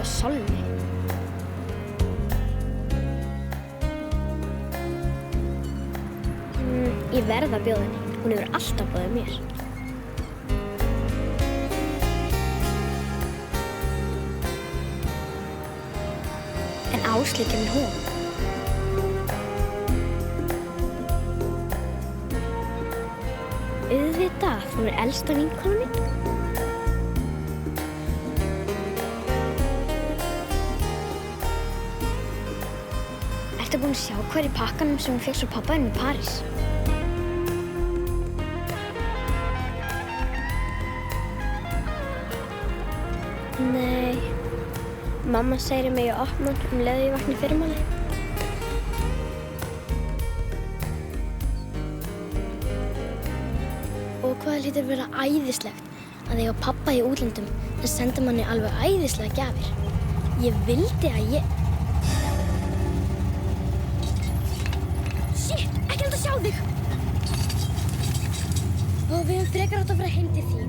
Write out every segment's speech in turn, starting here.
hjá Sálmi. Ég verð að bjóða henni. Hún hefur alltaf boðið mér. En Áslaug kemur hún. Auðvitað, hún er elsta vinkona mín. Ertu búin að sjá hvað er í pakkanum sem hún fékk svo pabba henni í París? Nei. Mamma segir mig að opna hann leið ég vakni fyrirmáli. Og hvað hlýtur vera æðislegt að eiga pabba í útlöndum sem sendir manni alveg æðislega gjafir. Ég vildi að ég... Shit, ekki hægt að sjá þig! Og við höfum frekar átt að fara heim til þín.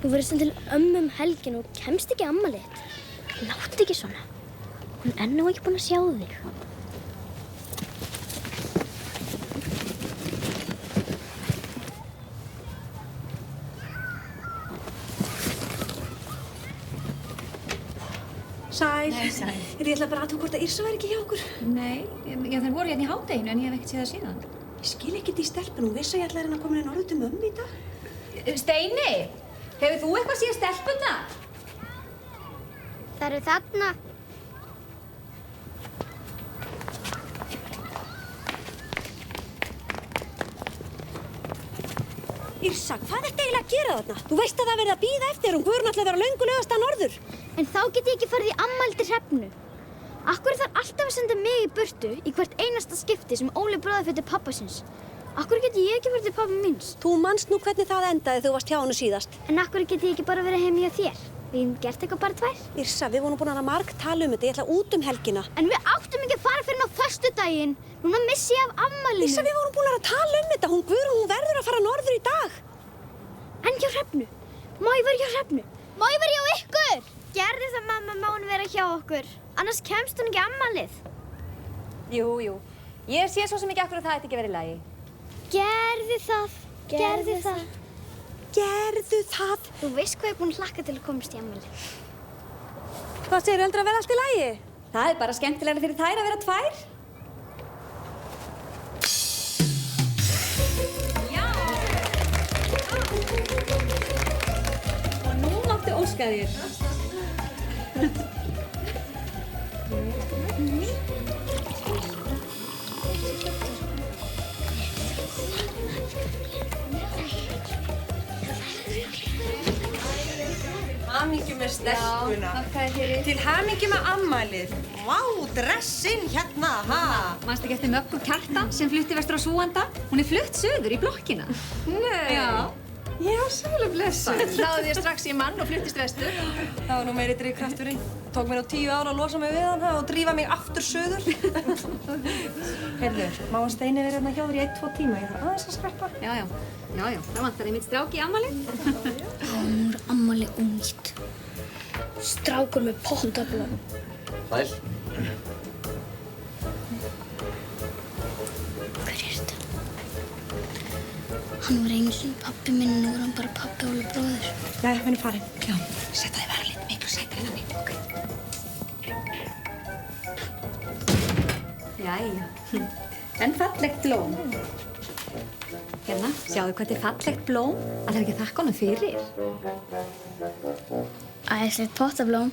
Þú verður sem til ömmu helgin og kemst ekki afmælið. Láttu ekki svona. Hún er nú ekki búin að sjá þig. Sæl. Nei, sæl. Ég ætla bara að athuga hvort að Yrsa væri ekki hjá okkur. Nei, já, þeir voru hérna í hádeginu en ég hef ekkert séð það síðan. Ég skil ekkert í stelpunum. Hún vissi að ég ætlaði að koma inn orðið til mömmu í dag. Steini, hefur þú eitthvað séð stelpunnar? Það eru þarna. Yrsa, hvað ertu eiginlega að gera þarna? Þú veist að það verið að bíða eftir og Guðrún ætlaði að vera löngu laugast að norður. En þá get ég ekki farið í afmæli til Hrefnu. Akkur þarf alltaf að senda mig í burtu í hvert einasta skipti sem Óli bróðir fyrir pabba síns. Akkur get ég ekki verið til pabba míns? Þú manst nú hvernig það endaði þegar þú varst hjá honum síðast. En akkur get ég ekki bara verið heim hjá þér? Við hefum gert eitthvað bara tvær. Yrsa, við vorum búin að marg tala um þetta. Ég ætla út um helgina. En við áttum ekki að fara fyrir á föstudaginn. Núna missi ég af afmælinu. Yrsa, við vorum búin að tala um þetta. Hún Guðrún, verður að fara norður í dag. En hjá Hrefnu? Má ég vera hjá Hrefnu? Má ég vera hjá ykkur? Gerðu það, mamma, má hún vera hjá okkur. Annars kemst hún ekki afmælið. Jú. Ég sé svo sem ekki akkur að það ætti ekki verið í lagi. Gerðu það. Gerðu það. Gerðu það. Þú veist hvað ég er búin að hlakka til að komast í afmælið. Hvað segirðu, heldur að vera allt í lagi? Það er bara skemmtilegra fyrir þær að vera tvær. þakka þér. Hamingju með stelpuna. Þakka þér fyrir. Til hamingju með ammælið. Vá, dressinn hérna, ha? Manstu ekki eftir Möggu Kjartan sem flutti vestur á Súanda? Hún er flutt söður í blokkina. Nei. Já. Já, sælu blessu. Náðu þér strax í mann og fluttist vestur. Það var nú meiri drifkrafturinn. Tók mér nú 10 ára að losa mig við hann og drífa mig aftur söður. Heyrðu, má að Steini verið hérna hjá þér í 1-2 tíma? Ég þarf aðeins að skreppa. Já. Það vantar einmitt strák í afmælið. Hún er ammali ónýtt. Strákur með pottablóm. Sæl. Hver er þetta? Hann var einu sinni pabbi minn, nú er hann bara pabbi Óli bróðir. Jæja, við erum farin. Já, setja þig varlit, miklu sætari en þannig. Ok. Jæja. En fallegt blóm. Hérna, sjáðu hvað þetta er fallegt blóm. Það er ekki að þakka honum fyrir. Æðislegt pottablóm.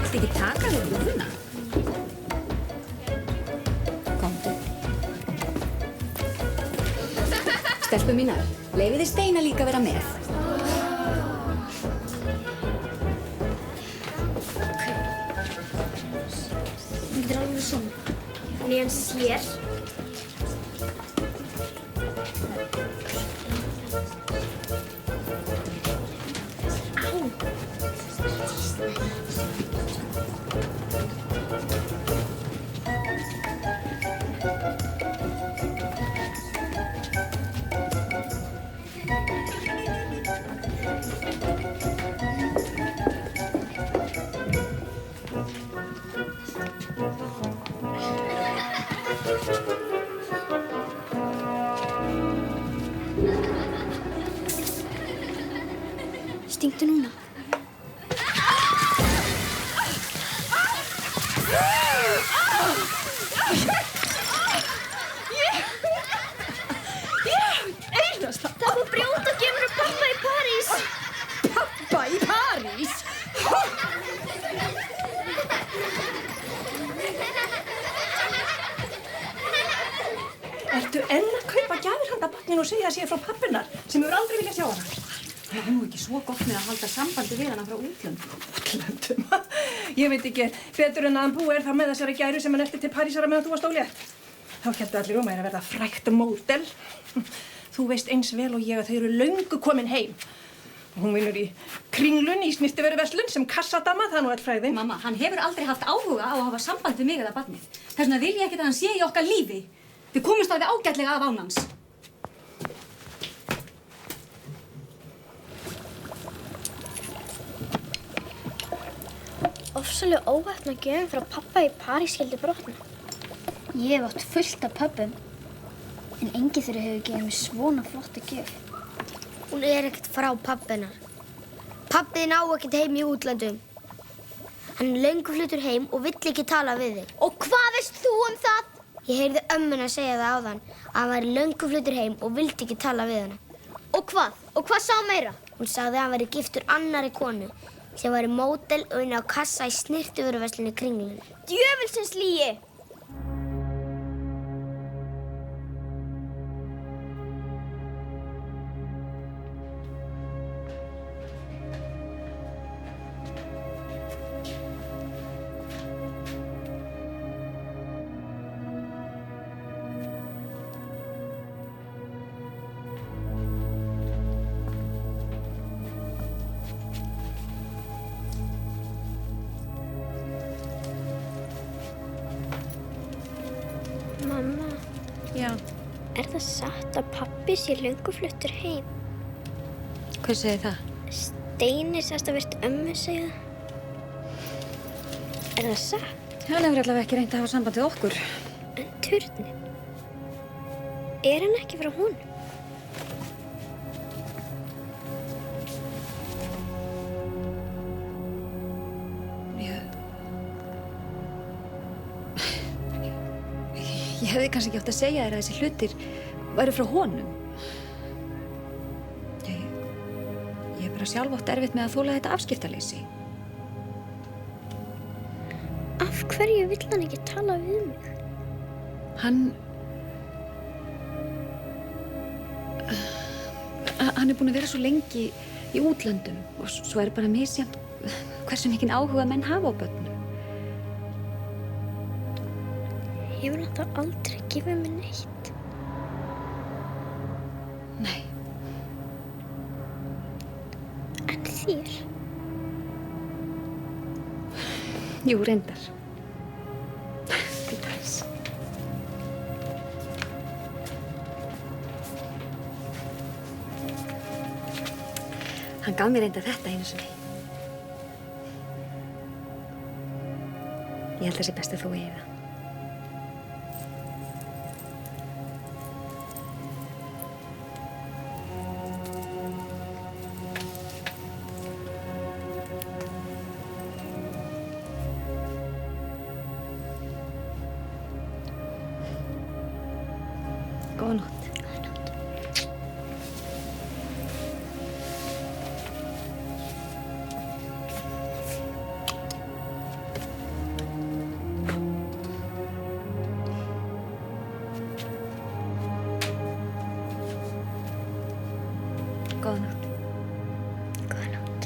Viltu ekki taka þér lúna? Komdu. Stelpur mínar, leyfið þið Steina líka að vera með. Hún getur alveg svona. Hún er hans hér. Stingdu núna. Einasta. Það var brjóta og gefur pappa í París. Pappa í París? Ertu enn að kaupa gjafir handa barninu og segja að sé frá pappinnar sem hefur aldrei viljað sjá hana? Það er nú ekki svo gott með að halda sambandi við hana frá útlöndum. Útlöndum? Ég veit ekki betur en að hann búi það með þessari gæru sem hann elti til Parísara meðan þú varst ólétt. Þá héldu allir að verða frægt módel. Þú veist eins vel og ég að þau eru löngu komin heim. Hún vinnur í Kringlun í snyrtivöruverslun sem kassadama, það er nú all fræðin. Mamma, hann hefur aldrei haft áhuga á að hafa samband við mig eða barnið. Þess vegna vil ég ekkert að hann sé í okkar lífi. Við komumst á því ágætlega af án hans. Ofsalega óheppna gjöfin frá pappa í París skyldi brotna. Ég hef átt fullt af pöbbum, en enginn þeirra hefur gefið mér svona flotta gjöf. Hún er ekkert frá pabbinar. Pabbiðin á ekkert heim í útlöndum. Hann er löngu fluttur heim og vill ekki tala við þig. Og hvað veist þú um það? Ég heyrði ömmuna segja það áðan að hann væri löngu fluttur heim og vildi ekki tala við hana. Og hvað? Og hvað sá meira? Hún sagði að hann væri giftur annarri konu sem væri módel og inni á kassa í snyrtivöruverslunni Kringlunni. Djöfulsins lygi! Mamma, Já, er það satt að pabbi sé löngu fluttur heim? hvað segir það? Steini sagðist að virt ömmu segja það. Er það satt? Hann hefur allavega ekki reynt að hafa samband við okkur. En turnin? Er hann ekki frá honum? Ég hefði kannski ekki átt að segja þér að þessi hlutir væru frá honum. Ég er bara sjálf átt erfitt með að þola þetta afskiptaleysi. Af hverju vill hann ekki tala við mig? Hann er búinn að vera svo lengi í útlöndum og svo er bara misjafnt hversu mikinn áhuga menn hafa á börnum. Hefur hann þá aldrei gefið mér neitt? Nei. En þér? Jú, reyndar. Til dæmis. Hann gaf mér reyndar þetta einu sinni. Ég held að það sé best að þú eigi það. Góða nótt. Góða nótt. Góða nótt. Góða nótt.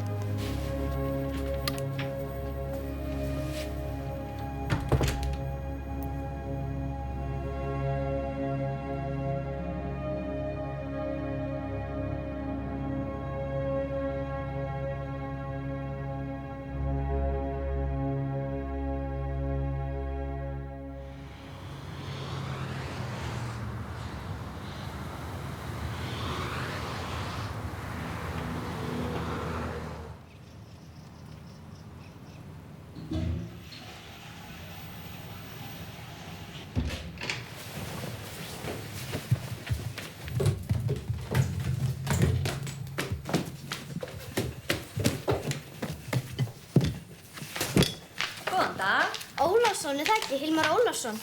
Góðan dag. Ólafsson, er það ekki? Hilmar Ólafsson.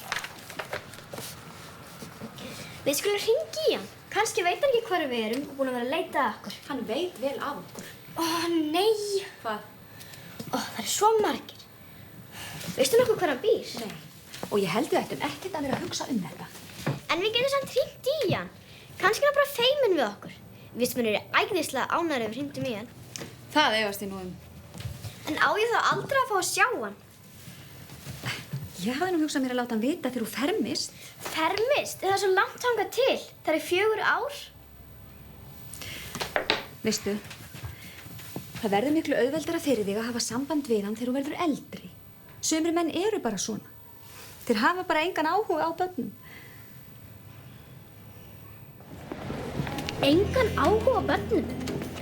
Við skulum hringi í hann. Kannski veit hann ekki hvar við erum og búin að vera að leita að okkur. Hann veit vel af okkur. Ó, nei. Hvað? Ó, það er svo margir. Veistu nokkuð hvar hann býr? Nei. Og ég held við ættum ekkert að vera að hugsa um þetta. En við getum samt hringt í hann. Kannski er hann bara feiminn við okkur. Við sem hann eru æðislega ánægðir ef við hringdum í hann. Það efast ég nú um. En á ég þá aldrei að fá að sjá hann? Ég hafði nú hugsað mér að láta hann vita þegar þú fermist. Fermist? Er það svo langt þangað til? Það er 4 ár? Veistu, það verður miklu auðveldara fyrir þig að hafa samband við hann þegar þú verður eldri. Sumri menn eru bara svona. Þeir hafa bara engan áhuga á börnum. Engan áhuga á börnum?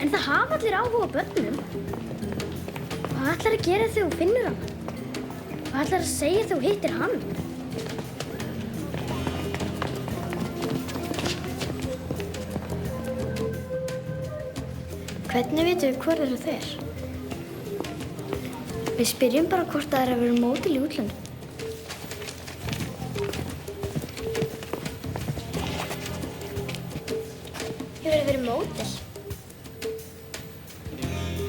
En það hafa allir áhuga á börnum. Hvað ætlar að gera þegar þú finnur hann? Hvað ætlar að segja þegar þú hittir hann? Hvernig vitum við hvor þeirra þeir? Við spyrjum bara hvort það er að vera módel í útlöndum. Hefur það verið módel?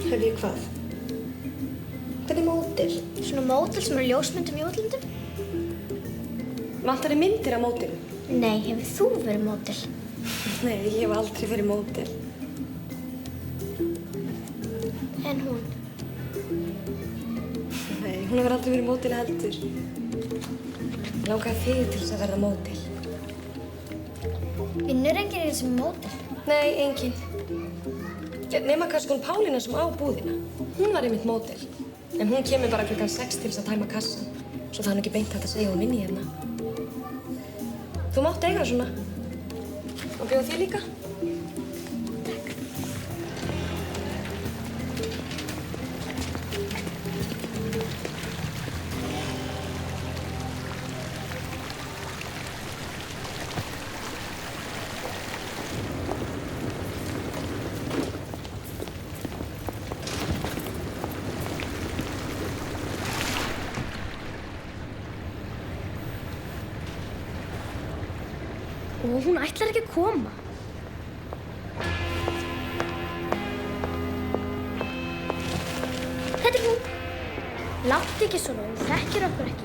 Hef ég hvað? Hvernig módel? Svona módel sem eru ljósmyndum í útlöndum? Vantar þið myndir af módelum? Nei, hefur þú verið módel? Nei, ég hef aldrei verið módel. En hún? Nei, hún hefur aldrei verið módel heldur. Langaði þig til þess að verða módel? Vinnur enginn í þessum módel? Nei, enginn. Nema kannski hún Pálína sem á búðina. Hún var einmitt módel. En hún kemur bara klukkan 6 til þess að tæma kassan. Svo það er ekki beint hægt að segja hún vinni hérna. Þú mátt eiga svona. Og bjóða þig líka? Og hún ætlar ekki að koma. Þetta er hún. Láttu ekki svona, hún þekkir okkur ekki.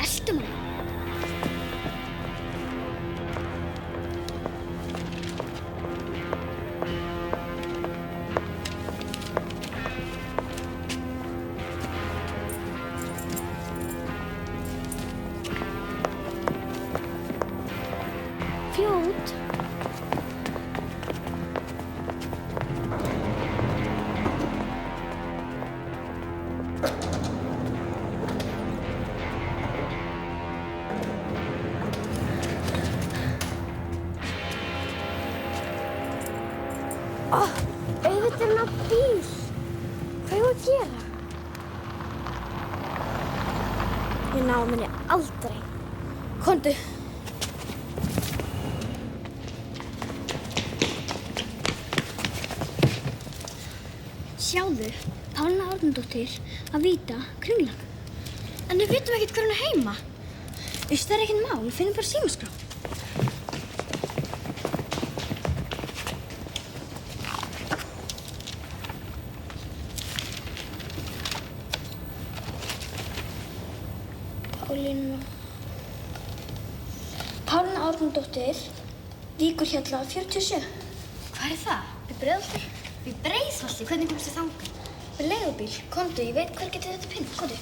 Eltum hana. Fljót. Auðvitað er hann á bíl. Hvað er að gera? Ég náum henni aldrei. Komdu. Sjáðu, Pálína Árnadóttir að Víta Kringlan. En við vitum ekkert hvar hún er heima. Það er ekkert mál, við finnum bara símaskrá. Pálína Árnadóttir, Víkurhjalla 47. Hvað er það? Við Breiðholti. Við Breiðholti? Hvernig komstu þangað? Við leigubíl. Komdu, ég veit hver getur þetta pinn. Komdu.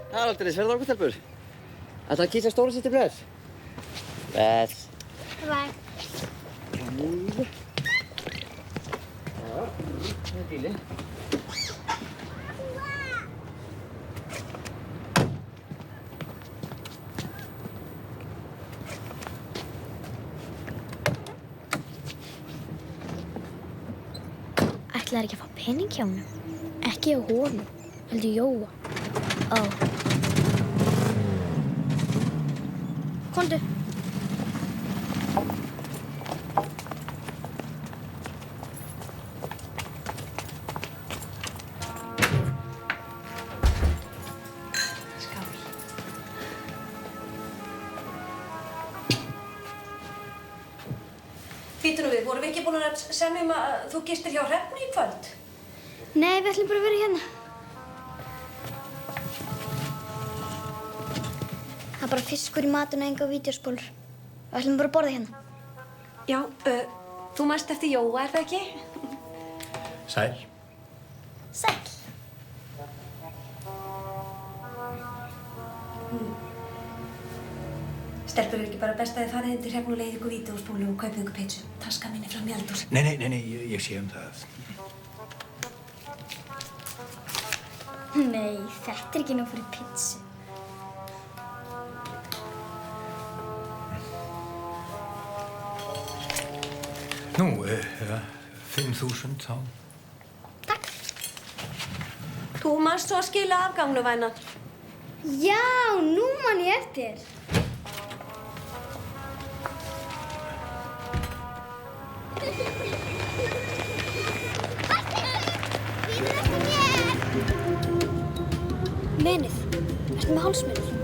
Það er aldrei sverða okkur telpur. Þetta er kísa stóra sitt í blöð. Blöð. Bye. Já, það er bílinn. Ætlaði ekki að fá pening hjá honum. Ekki á honum, heldur Jóa. Ó. Komdu. Bíddu nú við, vorum við ekki búin að semja að þú gistir hjá Hrefnu í kvöld? Nei, við ætlum bara að vera hérna. Það er bara fiskur í matinn og enga vídeospólur. Við ætlum bara að borða hérna. Já, þú manst eftir Jóa, er það ekki? Sæl. Sæll. Stelpur, er ekki bara best að þið farið inn til Hrefnu og leiðið ykkur vídeóspólu og kaupið ykkur pizzu? Taska minni fram í eldhús. Nei, ég sé það. Nei, þetta er ekki nóg fyrir pizzu. Nú, 5.000 þá. Takk. Þú manst svo að skila afgangnu, væna. Já, nú man ég eftir. Menið, ertu með hálsmenið?